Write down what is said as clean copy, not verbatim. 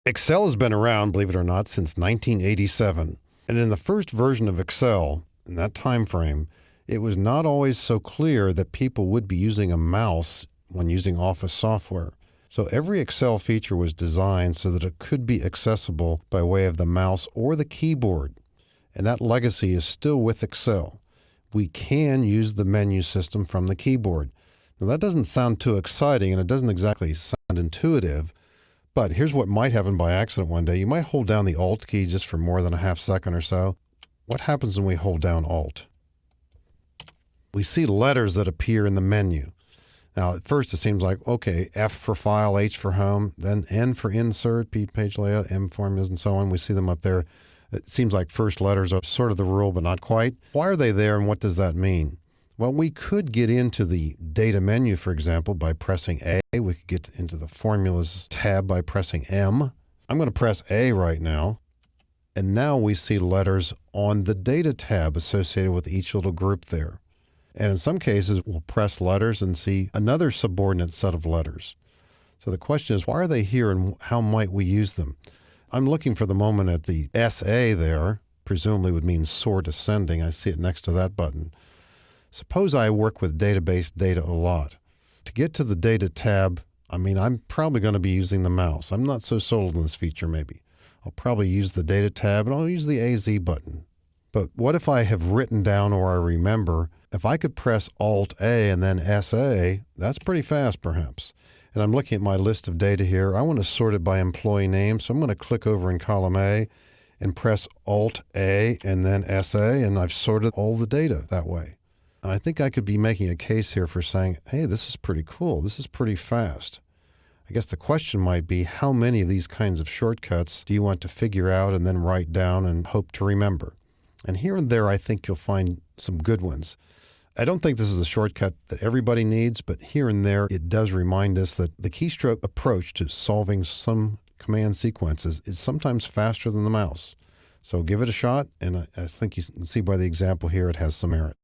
Excel has been around, believe it or not, since 1987. And in the first version of Excel, in that time frame, it was not always so clear that people would be using a mouse when using Office software. So every Excel feature was designed so that it could be accessible by way of the mouse or the keyboard. And that legacy is still with Excel. We can use the menu system from the keyboard. Now that doesn't sound too exciting, and it doesn't exactly sound intuitive. But here's what might happen by accident one day. You might hold down the Alt key just for more than a half second or so. What happens when we hold down Alt? We see letters that appear in the menu. Now, at first it seems like, okay, F for file, H for home, then N for insert, P page layout, M formulas, and so on. We see them up there. It seems like first letters are sort of the rule, but not quite. Why are they there, and what does that mean? Well, we could get into the data menu, for example, by pressing A. We could get into the formulas tab by pressing M. I'm going to press A right now. And now we see letters on the data tab associated with each little group there. And in some cases, we'll press letters and see another subordinate set of letters. So the question is, why are they here and how might we use them? I'm looking for the moment at the SA there, presumably would mean sort ascending. I see it next to that button. Suppose I work with database data a lot. To get to the data tab, I'm probably going to be using the mouse. I'm not so sold on this feature maybe. I'll probably use the data tab and I'll use the AZ button. But what if I have written down or I remember, if I could press Alt A and then SA, that's pretty fast perhaps. And I'm looking at my list of data here. I want to sort it by employee name. So I'm going to click over in column A and press Alt A and then SA, and I've sorted all the data that way. I think I could be making a case here for saying, hey, this is pretty cool. This is pretty fast. I guess the question might be, how many of these kinds of shortcuts do you want to figure out and then write down and hope to remember? And here and there, I think you'll find some good ones. I don't think this is a shortcut that everybody needs, but here and there, it does remind us that the keystroke approach to solving some command sequences is sometimes faster than the mouse. So give it a shot, and I think you can see by the example here, it has some merit.